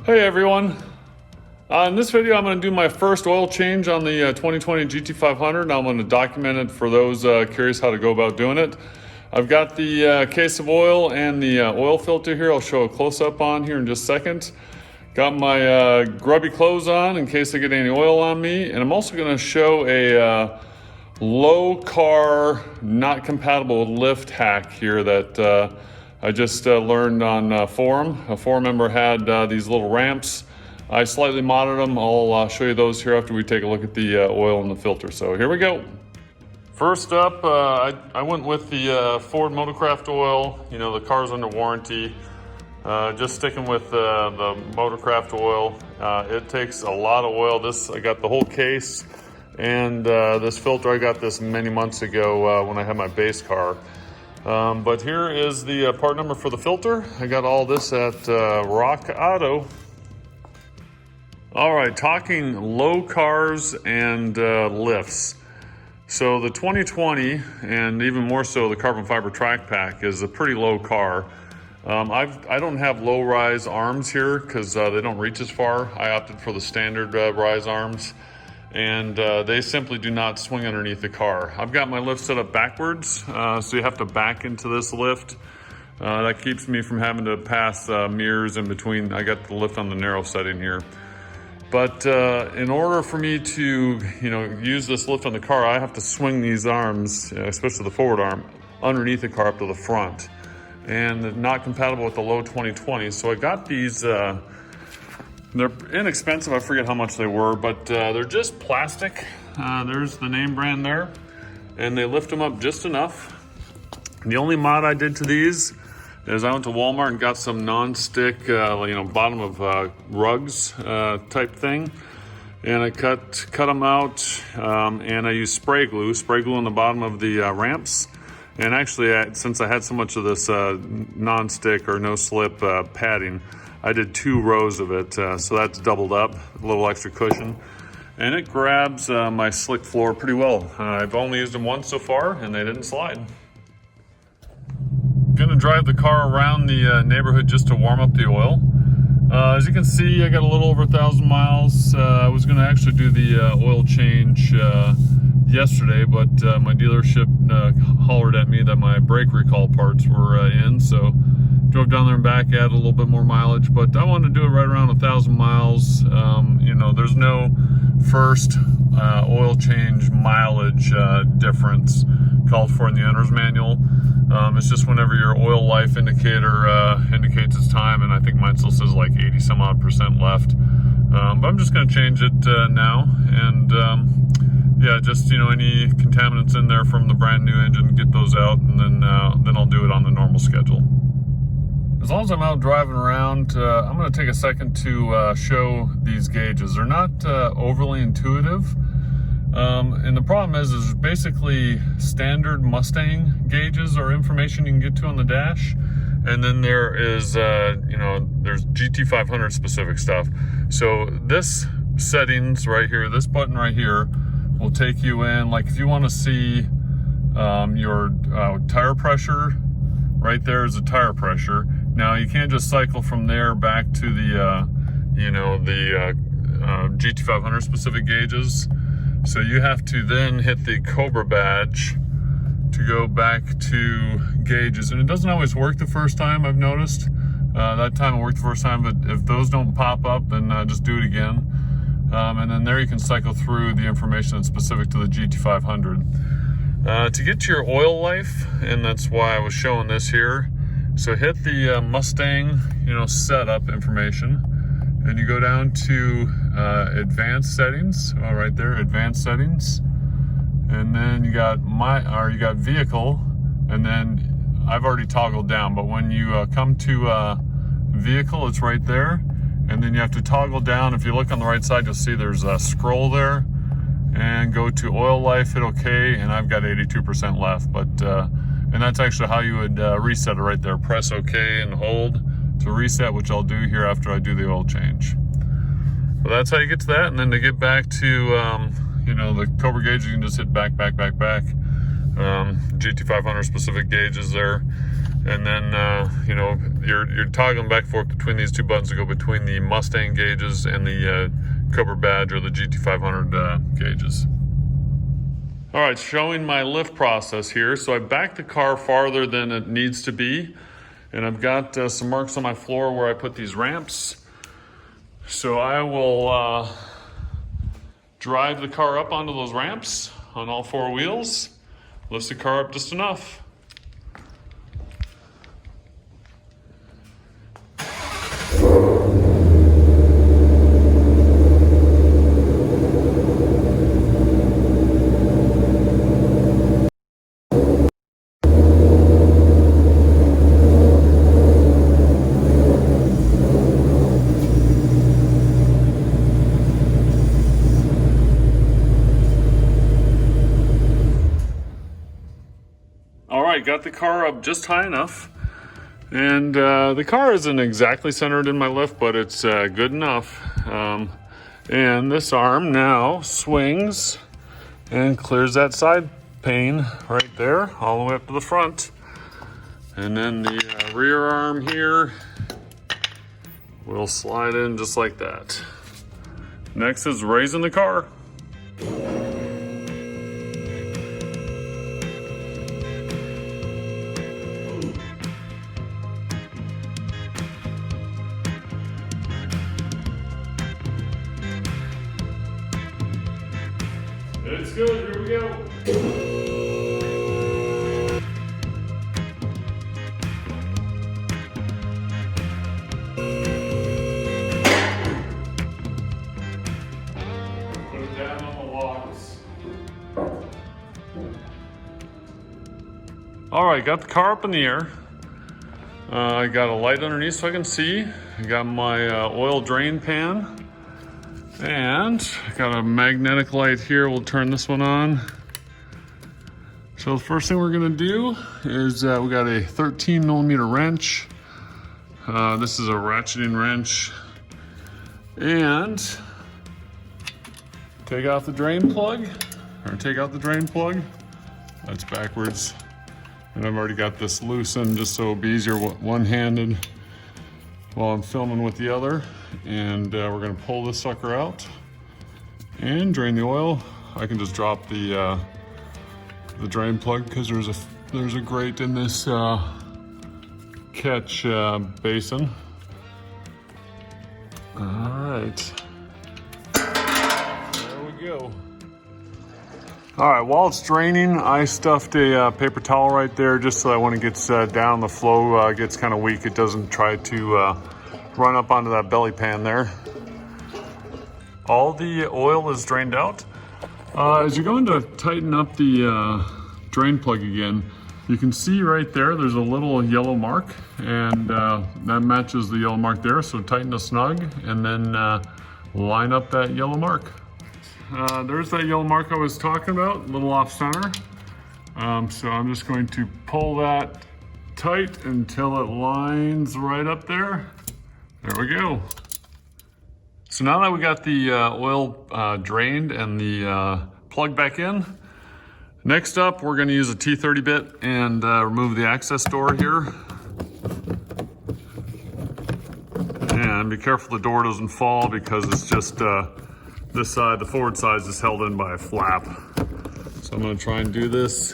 Hey everyone, in this video I'm going to do my first oil change on the 2020 GT500. I'm going to document it for those curious how to go about doing it. I've got the case of oil and the oil filter here. I'll show a close-up on here in just a second. Got my grubby clothes on in case I get any oil on me, and I'm also going to show a low car, not compatible with lift hack here that I just learned on forum. A forum member had these little ramps. I slightly modded them. I'll show you those here after we take a look at the oil and the filter. So here we go. First up, I went with the Ford Motorcraft oil. You know, the car's under warranty. Just sticking with the Motorcraft oil. It takes a lot of oil. I got the whole case, and this filter, I got this many months ago when I had my base car. But here is the part number for the filter. I got all this at Rock Auto. All right, talking low cars and lifts. So the 2020, and even more so the carbon fiber track pack, is a pretty low car. I don't have low rise arms here because they don't reach as far. I opted for the standard rise arms, and they simply do not swing underneath the car. I've got my lift set up backwards, so you have to back into this lift. That keeps me from having to pass mirrors in between. I got the lift on the narrow setting here. But in order for me to, use this lift on the car, I have to swing these arms, especially the forward arm, underneath the car up to the front. And they're not compatible with the low 2020. So I got these, they're inexpensive, I forget how much they were, but they're just plastic. There's the name brand there. And they lift them up just enough. The only mod I did to these is I went to Walmart and got some non-stick, bottom of rugs type thing. And I cut them out, and I used spray glue on the bottom of the ramps. And actually, since I had so much of this non-stick or no-slip padding, I did 2 rows of it, so that's doubled up, a little extra cushion. And it grabs my slick floor pretty well. I've only used them once so far, and they didn't slide. Gonna drive the car around the neighborhood just to warm up the oil. As you can see, I got a little over 1,000 miles. I was gonna actually do the oil change yesterday, but my dealership hollered at me that my brake recall parts were in, so drove down there and back, added a little bit more mileage, but I wanted to do it right around 1,000 miles. There's no first oil change mileage difference called for in the owner's manual. It's just whenever your oil life indicator indicates its time, and I think mine still says like 80 some odd % left. But I'm just going to change it now, and just any contaminants in there from the brand new engine, get those out, and then I'll do it on the normal schedule. As long as I'm out driving around, I'm going to take a second to show these gauges. They're not overly intuitive. And the problem is basically standard Mustang gauges or information you can get to on the dash. And then there is, there's GT500 specific stuff. So this settings right here, this button right here will take you in, like if you want to see your tire pressure, right there is a tire pressure. Now you can't just cycle from there back to the, GT500 specific gauges. So you have to then hit the Cobra badge to go back to gauges. And it doesn't always work the first time, I've noticed. That time it worked the first time, but if those don't pop up, then just do it again. And then there you can cycle through the information that's specific to the GT500. To get to your oil life, and that's why I was showing this here, so hit the Mustang, setup information, and you go down to advanced settings, right there, advanced settings, and then you got vehicle, and then I've already toggled down, but when you come to vehicle, it's right there, and then you have to toggle down. If you look on the right side, you'll see there's a scroll there, and go to oil life, hit OK, and I've got 82% left, but and that's actually how you would reset it right there. Press OK and hold to reset, which I'll do here after I do the oil change. But that's how you get to that, and then to get back to the Cobra gauge, you can just hit back. GT500 specific gauges there, And then, you know, you're toggling back and forth between these two buttons to go between the Mustang gauges and the Cobra Badge or the GT500 gauges. All right, showing my lift process here. So I backed the car farther than it needs to be, and I've got some marks on my floor where I put these ramps. So I will drive the car up onto those ramps on all four wheels, lift the car up just enough. All right, got the car up just high enough. And the car isn't exactly centered in my lift, but it's good enough. And this arm now swings and clears that side pane right there, all the way up to the front. And then the rear arm here will slide in just like that. Next is raising the car. It's good, here we go. Put it down on the locks. All right, got the car up in the air. I got a light underneath so I can see. I got my oil drain pan. And I got a magnetic light here. We'll turn this one on. So the first thing we're gonna do is we got a 13mm wrench. This is a ratcheting wrench. And take out the drain plug, or take out the drain plug. That's backwards. And I've already got this loosened just so it'll be easier one-handed while I'm filming with the other. And we're gonna pull this sucker out and drain the oil. I can just drop the drain plug because there's a grate in this catch basin. All right, there we go. All right, while it's draining, I stuffed a paper towel right there just so that when it gets down, the flow gets kind of weak. It doesn't try to run up onto that belly pan there. All the oil is drained out. As you're going to tighten up the drain plug again, you can see right there, there's a little yellow mark, and that matches the yellow mark there. So tighten the snug and then line up that yellow mark. There's that yellow mark I was talking about, a little off center. So I'm just going to pull that tight until it lines right up there. There we go. So now that we got the oil drained and the plug back in, next up we're going to use a T30 bit and remove the access door here. And be careful the door doesn't fall because it's just this side, the forward side is held in by a flap. So I'm going to try and do this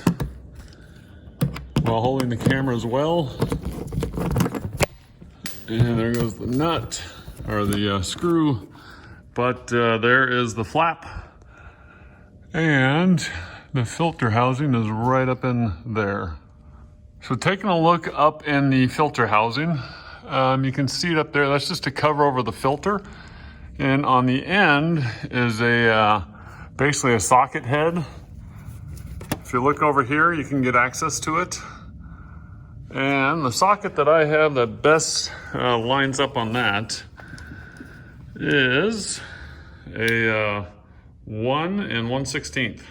while holding the camera as well. And there goes the nut, or the screw, but there is the flap. And the filter housing is right up in there. So taking a look up in the filter housing, you can see it up there. That's just to cover over the filter. And on the end is basically a socket head. If you look over here, you can get access to it. And the socket that I have that best lines up on that is a 1 1/16.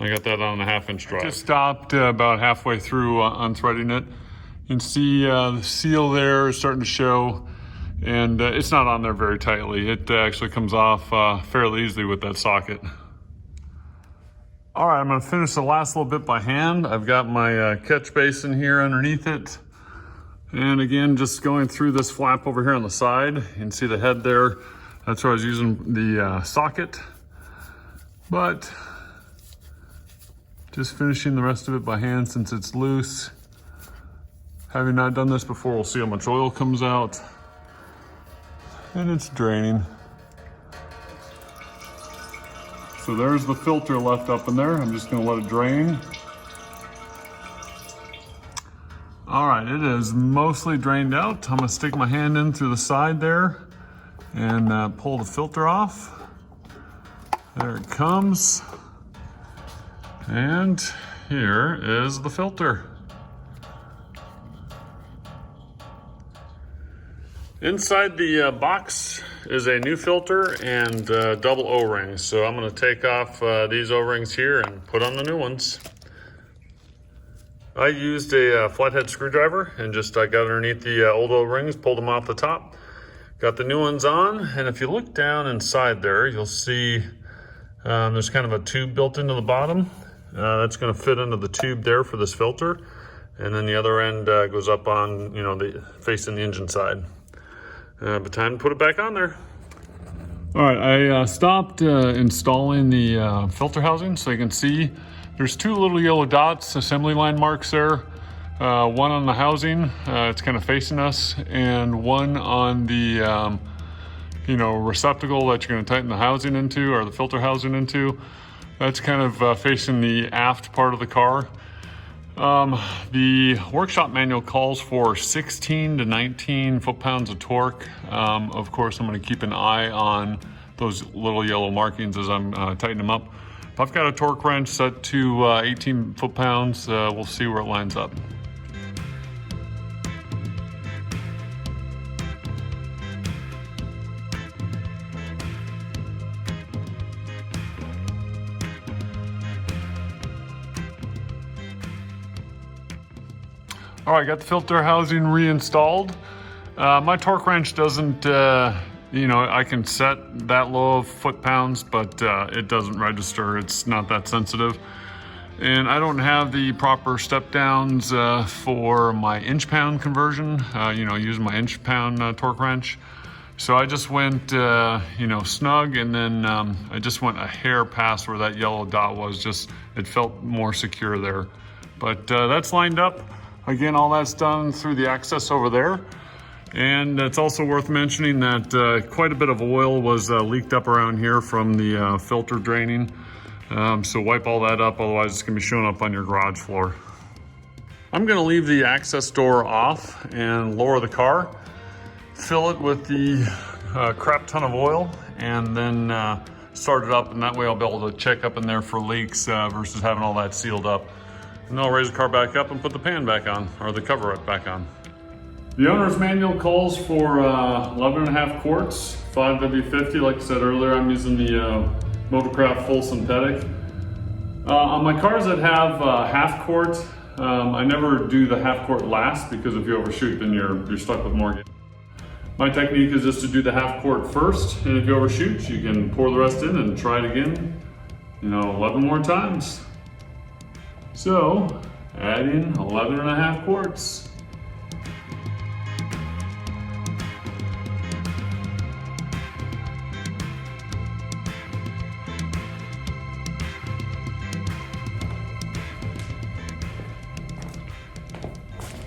I got that on a 1/2-inch drive. Just stopped about halfway through unthreading it. You can see the seal there is starting to show, and it's not on there very tightly. It actually comes off fairly easily with that socket. All right, I'm gonna finish the last little bit by hand. I've got my catch basin here underneath it. And again, just going through this flap over here on the side. You can see the head there. That's where I was using the socket. But just finishing the rest of it by hand since it's loose. Having not done this before, we'll see how much oil comes out. And it's draining. So there's the filter left up in there. I'm just gonna let it drain. All right, it is mostly drained out. I'm gonna stick my hand in through the side there and pull the filter off. There it comes. And here is the filter. Inside the box is a new filter and double O-rings. So I'm gonna take off these O-rings here and put on the new ones. I used a flathead screwdriver and just got underneath the old O-rings, pulled them off the top, got the new ones on. And if you look down inside there, you'll see there's kind of a tube built into the bottom. That's gonna fit into the tube there for this filter. And then the other end goes up on, facing the engine side. But time to put it back on there. All right, I stopped installing the filter housing so you can see there's two little yellow dots, assembly line marks there. One on the housing, it's kind of facing us, and one on the receptacle that you're gonna tighten the housing into, or the filter housing into. That's kind of facing the aft part of the car. The workshop manual calls for 16 to 19 foot-pounds of torque. Of course, I'm gonna keep an eye on those little yellow markings as I'm tightening them up. I've got a torque wrench set to 18 foot-pounds. We'll see where it lines up. All right, got the filter housing reinstalled. My torque wrench doesn't, I can set that low of foot-pounds, but it doesn't register. It's not that sensitive. And I don't have the proper step downs for my inch-pound conversion, using my inch-pound torque wrench. So I just went, snug, and then I just went a hair past where that yellow dot was. It felt more secure there. But that's lined up. Again, all that's done through the access over there. And it's also worth mentioning that quite a bit of oil was leaked up around here from the filter draining. So wipe all that up, otherwise it's gonna be showing up on your garage floor. I'm gonna leave the access door off and lower the car, fill it with the crap ton of oil, and then start it up, and that way I'll be able to check up in there for leaks versus having all that sealed up. And then I'll raise the car back up and put the pan back on, or the cover back on. The owner's manual calls for 11.5 quarts, 5W50. Like I said earlier, I'm using the Motorcraft full synthetic. On my cars that have half quart, I never do the half quart last, because if you overshoot, then you're stuck with more. My technique is just to do the half quart first, and if you overshoot, you can pour the rest in and try it again, 11 more times. So, add in 11.5 quarts.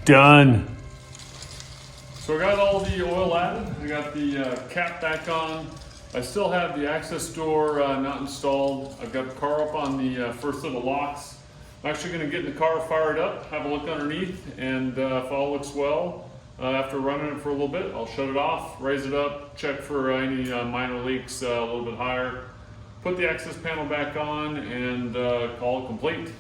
Done. So I got all the oil added. I got the cap back on. I still have the access door not installed. I've got the car up on the first of the locks. I'm actually going to get the car fired up, have a look underneath, and if all looks well, after running it for a little bit, I'll shut it off, raise it up, check for any minor leaks a little bit higher, put the access panel back on, and call it complete.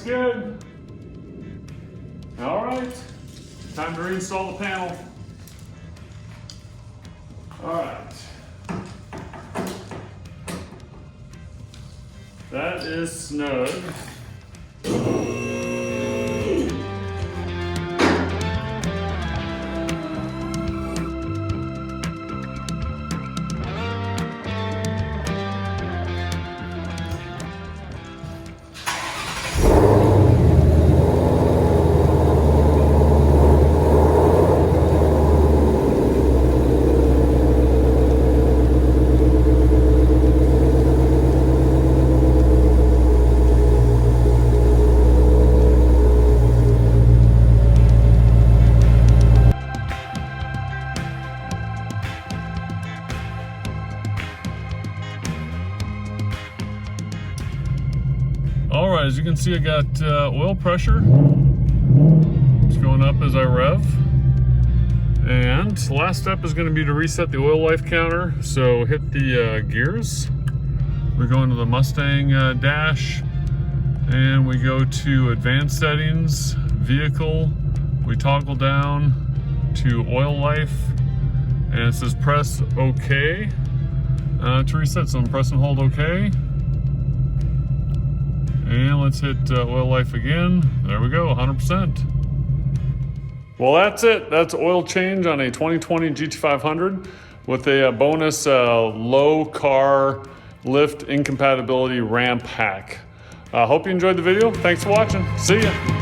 good. All right, time to reinstall the panel. All right. That is snug. All right, as you can see, I got oil pressure. It's going up as I rev. And the last step is going to be to reset the oil life counter. So hit the gears. We go into the Mustang dash, and we go to advanced settings, vehicle. We toggle down to oil life, and it says press OK to reset. So I'm press and hold OK. And let's hit oil life again. There we go, 100%. Well, that's it. That's oil change on a 2020 GT500 with a bonus low car lift incompatibility ramp hack. Hope you enjoyed the video. Thanks for watching. See ya.